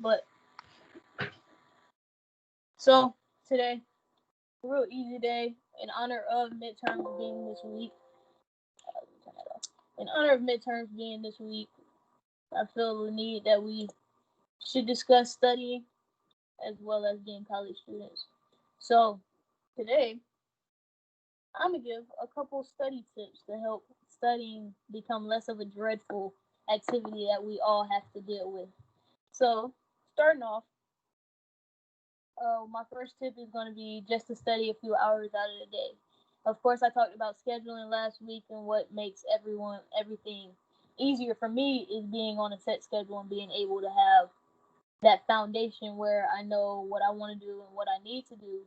But so today, a real easy day in honor of midterms being this week. In honor of midterms being this week, I feel the need that we should discuss studying as well as being college students. So today, I'm gonna give a couple study tips to help studying become less of a dreadful activity that we all have to deal with. So, starting off, my first tip is going to be just to study a few hours out of the day. Of course, I talked about scheduling last week, and what makes everything easier for me is being on a set schedule and being able to have that foundation where I know what I want to do and what I need to do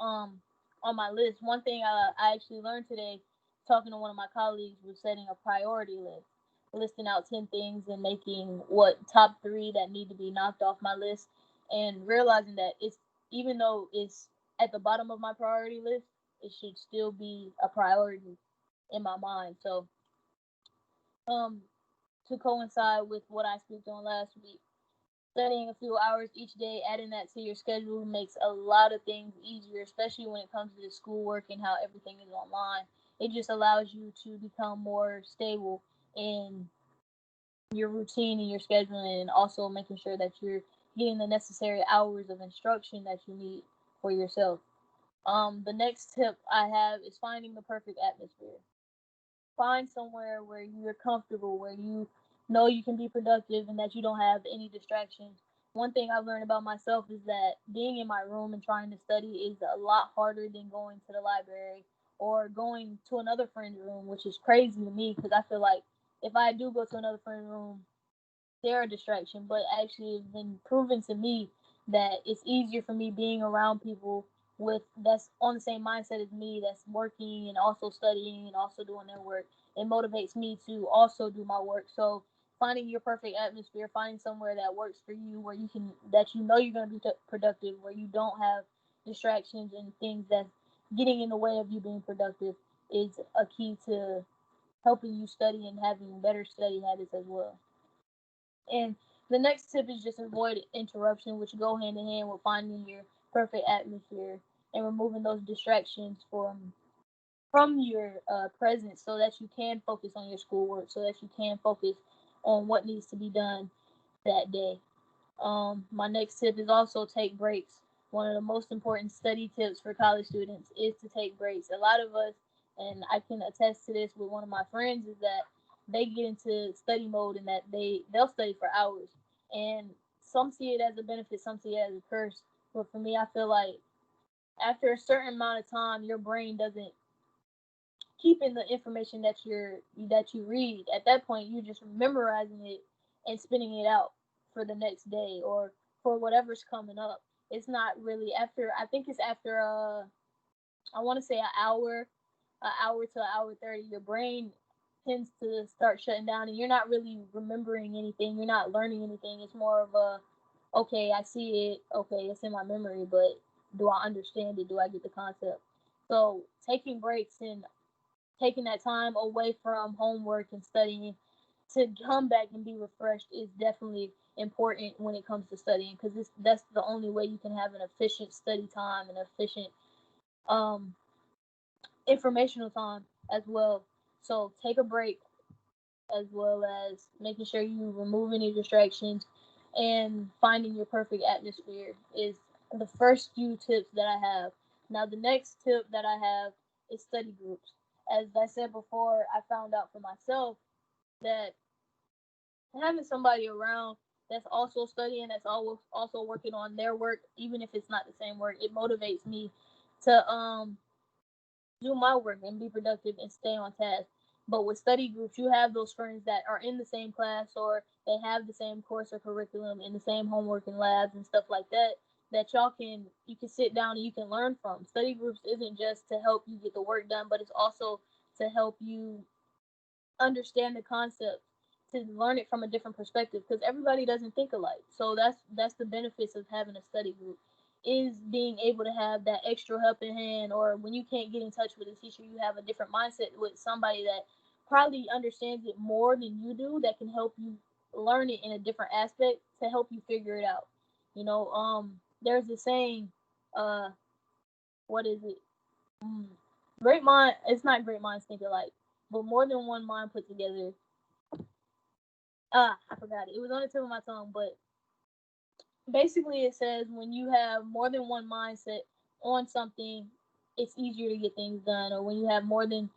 um, on my list. One thing I actually learned today, talking to one of my colleagues, was setting a priority list, listing out 10 things and making what top three that need to be knocked off my list, and realizing that it's even though it's at the bottom of my priority list, it should still be a priority in my mind. So, um, to coincide with what I spoke on last week, studying a few hours each day, adding that to your schedule makes a lot of things easier, especially when it comes to the schoolwork and how everything is online. It just allows you to become more stable in your routine and your scheduling, and also making sure that you're getting the necessary hours of instruction that you need for yourself. The next tip I have is finding the perfect atmosphere. Find somewhere where you're comfortable, where you know you can be productive and that you don't have any distractions. One thing I've learned about myself is that being in my room and trying to study is a lot harder than going to the library or going to another friend's room, which is crazy to me because I feel like if I do go to another friend's room, they're a distraction. But actually, it's been proven to me that it's easier for me being around people with that's on the same mindset as me, that's working and also studying and also doing their work. It motivates me to also do my work. So finding your perfect atmosphere, finding somewhere that works for you, where you can that you know you're going to be productive, where you don't have distractions and things that's getting in the way of you being productive, is a key to helping you study and having better study habits as well. And the next tip is just avoid interruption, which go hand in hand with finding your perfect atmosphere and removing those distractions from your presence, so that you can focus on your schoolwork, so that you can focus on what needs to be done that day. My next tip is also take breaks. One of the most important study tips for college students is to take breaks. A lot of us, and I can attest to this with one of my friends, is that they get into study mode and that they'll study for hours. And some see it as a benefit, some see it as a curse. But for me, I feel like after a certain amount of time, your brain doesn't keep in the information that you read. At that point, you're just memorizing it and spitting it out for the next day or for whatever's coming up. It's not really after. I think it's after I want to say an hour to an hour 30. Your brain tends to start shutting down, and you're not really remembering anything. You're not learning anything. It's more of a, okay, I see it. Okay, it's in my memory, but do I understand it? Do I get the concept? So taking breaks and taking that time away from homework and studying to come back and be refreshed is definitely important when it comes to studying, because that's the only way you can have an efficient study time and efficient um, informational time as well. So take a break, as well as making sure you remove any distractions, and finding your perfect atmosphere is the first few tips that I have. Now, the next tip that I have is study groups. As I said before, I found out for myself that having somebody around that's also studying, that's also working on their work, even if it's not the same work, it motivates me to do my work and be productive and stay on task. But with study groups, you have those friends that are in the same class, or they have the same course or curriculum and the same homework and labs and stuff like that, that you can sit down and you can learn from. Study groups isn't just to help you get the work done, but it's also to help you understand the concept, to learn it from a different perspective, because everybody doesn't think alike. So that's the benefits of having a study group, is being able to have that extra helping hand, or when you can't get in touch with a teacher, you have a different mindset with somebody that probably understands it more than you do, that can help you learn it in a different aspect to help you figure it out. You know, there's a saying, uh, what is it? Mm, great mind. It's not great minds think alike, but more than one mind put together. I forgot it. It was on the tip of my tongue, but basically it says when you have more than one mindset on something, it's easier to get things done. Or when you have more than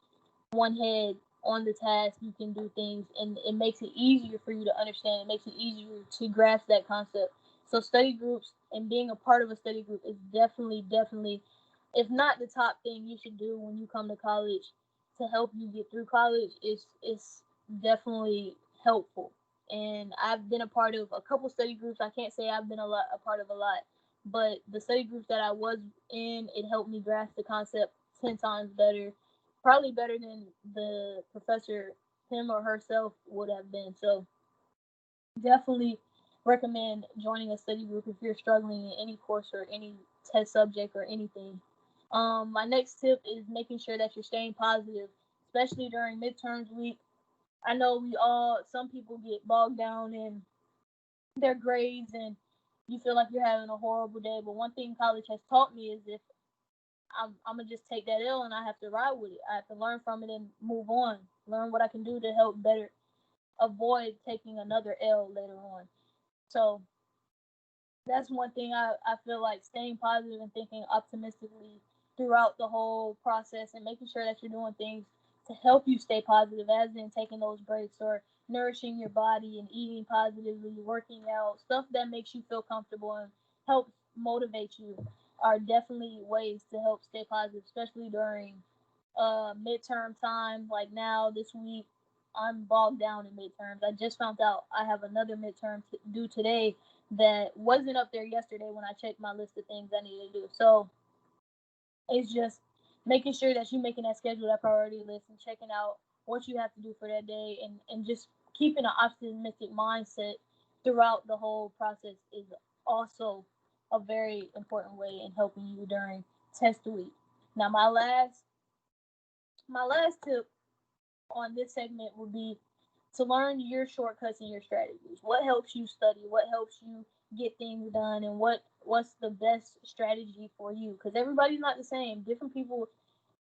one head on the task, you can do things, and it makes it easier for you to understand. It makes it easier to grasp that concept. So study groups and being a part of a study group is definitely, if not the top thing you should do when you come to college to help you get through college, is definitely helpful. And I've been a part of a couple study groups. I can't say I've been a part of a lot, but the study groups that I was in, it helped me grasp the concept 10 times better, probably better than the professor, him or herself, would have been. So definitely recommend joining a study group if you're struggling in any course or any test subject or anything. My next tip is making sure that you're staying positive, especially during midterms week. I know some people get bogged down in their grades and you feel like you're having a horrible day. But one thing college has taught me is if I'm gonna just take that L and I have to ride with it. I have to learn from it and move on. Learn what I can do to help better avoid taking another L later on. So that's one thing I feel like staying positive and thinking optimistically throughout the whole process and making sure that you're doing things to help you stay positive, as in taking those breaks or nourishing your body and eating positively, working out, stuff that makes you feel comfortable and helps motivate you are definitely ways to help stay positive, especially during midterm time. Like now, this week, I'm bogged down in midterms. I just found out I have another midterm due today that wasn't up there yesterday when I checked my list of things I needed to do. So it's just making sure that you're making that schedule, that priority list, and checking out what you have to do for that day, and just keeping an optimistic mindset throughout the whole process is also a very important way in helping you during test week. Now, my last tip on this segment would be to learn your shortcuts and your strategies. What helps you study? What helps you get things done? And what's the best strategy for you? Because everybody's not the same. Different people,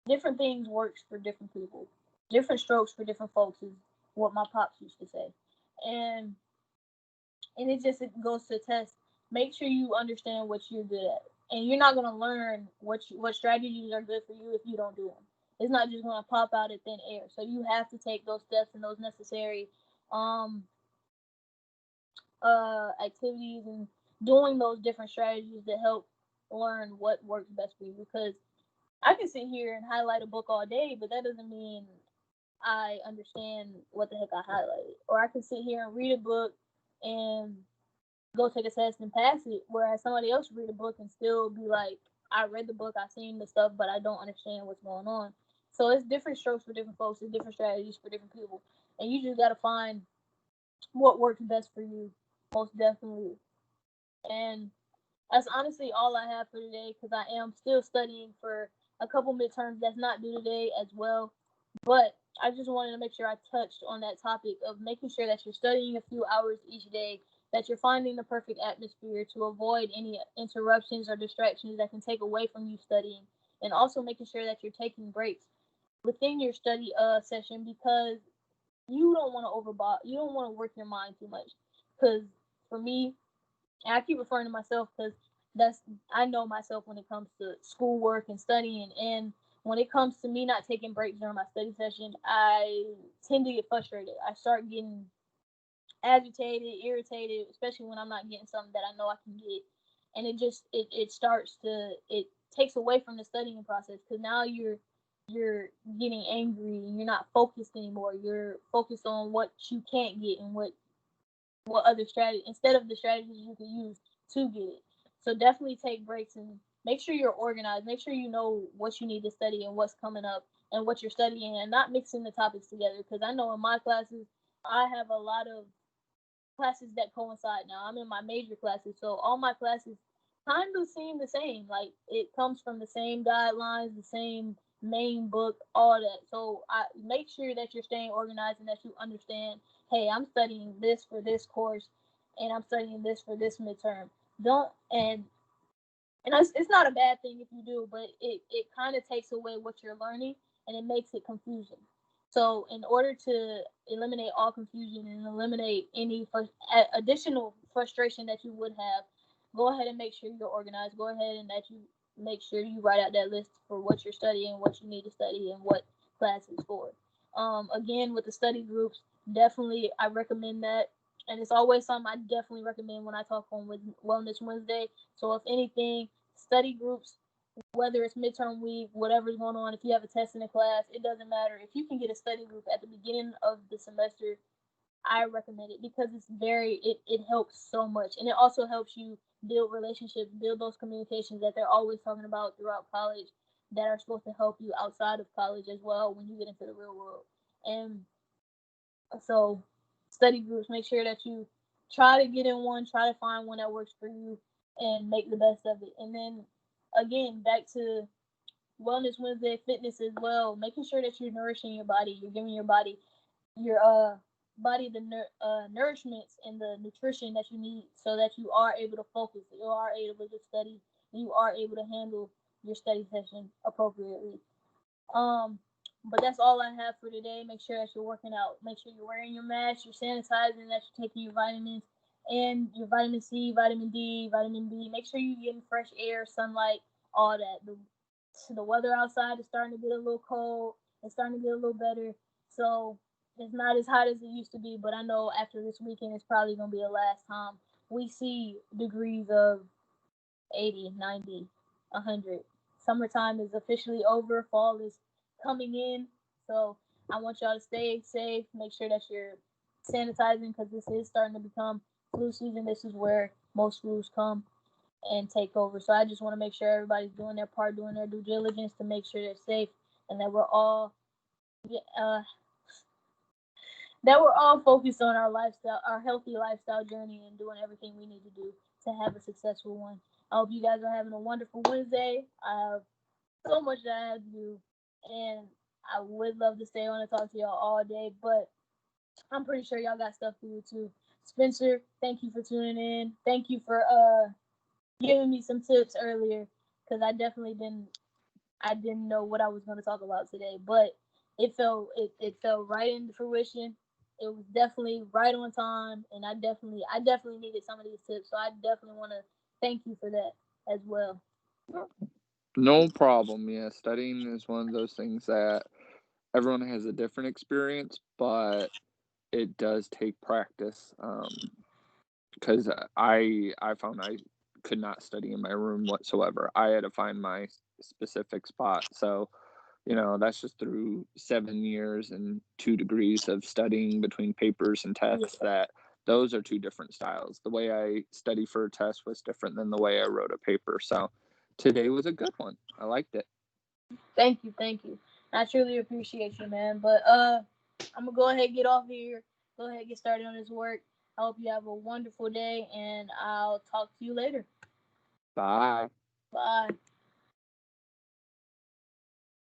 different things works for different people. Different strokes for different folks is what my pops used to say. And it goes to test. Make sure you understand what you're good at, and you're not gonna learn what strategies are good for you if you don't do them. It's not just gonna pop out of thin air. So you have to take those steps and those necessary um activities and doing those different strategies to help learn what works best for you. Because I can sit here and highlight a book all day, but that doesn't mean I understand what the heck I highlighted. Or I can sit here and read a book and go take a test and pass it, whereas somebody else read a book and still be like, I read the book, I seen the stuff, but I don't understand what's going on. So it's different strokes for different folks, it's different strategies for different people, and you just gotta find what works best for you, most definitely. And that's honestly all I have for today because I am still studying for a couple midterms that's not due today as well. But I just wanted to make sure I touched on that topic of making sure that you're studying a few hours each day, that you're finding the perfect atmosphere to avoid any interruptions or distractions that can take away from you studying, and also making sure that you're taking breaks within your study session because you don't want to you don't want to work your mind too much. Because for me, and I keep referring to myself because that's I know myself when it comes to schoolwork and studying, and when it comes to me not taking breaks during my study session, I tend to get frustrated. I start getting agitated, irritated, especially when I'm not getting something that I know I can get, and it starts to it takes away from the studying process because now you're getting angry and you're not focused anymore. You're focused on what you can't get and what other strategy instead of the strategies you could use to get it. So definitely take breaks and make sure you're organized. Make sure you know what you need to study and what's coming up and what you're studying and not mixing the topics together. Because I know in my classes, I have a lot of classes that coincide now. I'm in my major classes, so all my classes kind of seem the same. Like it comes from the same guidelines, the same main book, all that. So I make sure that you're staying organized and that you understand, hey, I'm studying this for this course and I'm studying this for this midterm. don't and it's not a bad thing if you do, but it kind of takes away what you're learning and it makes it confusing. So in order to eliminate all confusion and eliminate any additional frustration that you would have, go ahead and make sure you're organized. Go ahead and that you make sure you write out that list for what you're studying, what you need to study, and what class is for. Again, with the study groups, definitely I recommend that. And it's always something I definitely recommend when I talk on with Wellness Wednesday. So if anything, study groups, whether it's midterm week, whatever's going on, if you have a test in a class, it doesn't matter. If you can get a study group at the beginning of the semester, I recommend it because it helps so much. And it also helps you build relationships, build those communications that they're always talking about throughout college that are supposed to help you outside of college as well when you get into the real world. And so study groups, make sure that you try to get in one, try to find one that works for you and make the best of it. And then again, back to Wellness Wednesday, fitness as well, making sure that you're nourishing your body, you're giving your body the nourishments and the nutrition that you need so that you are able to focus, you are able to study, and you are able to handle your study session appropriately. But that's all I have for today. Make sure that you're working out. Make sure you're wearing your mask, you're sanitizing, that you're taking your vitamins and your vitamin C, vitamin D, vitamin B. Make sure you're getting fresh air, sunlight, all that. The weather outside is starting to get a little cold. It's starting to get a little better. So it's not as hot as it used to be, but I know after this weekend, it's probably going to be the last time we see degrees of 80, 90, 100. Summertime is officially over. Fall is coming in. So I want y'all to stay safe. Make sure that you're sanitizing because this is starting to become flu season. This is where most flus come and take over. So I just want to make sure everybody's doing their part, doing their due diligence to make sure they're safe and that we're all focused on our lifestyle, our healthy lifestyle journey, and doing everything we need to do to have a successful one. I hope you guys are having a wonderful Wednesday. I have so much that I have to do, and I would love to stay on and talk to y'all all day, but I'm pretty sure y'all got stuff to do too. Spencer, thank you for tuning in. Thank you for giving me some tips earlier because I didn't know what I was going to talk about today, but it fell right into fruition. It was definitely right on time, and I definitely needed some of these tips, so I definitely want to thank you for that as well. No problem. Yeah, studying is one of those things that everyone has a different experience, but it does take practice. Because I found I could not study in my room whatsoever. I had to find my specific spot. So, that's just through 7 years and 2 degrees of studying between papers and tests that those are two different styles. The way I study for a test was different than the way I wrote a paper. So today was a good one. I liked it. Thank you. I truly appreciate you, man. But I'm gonna go ahead and get off here. Go ahead and get started on this work. I hope you have a wonderful day, and I'll talk to you later. Bye. Bye.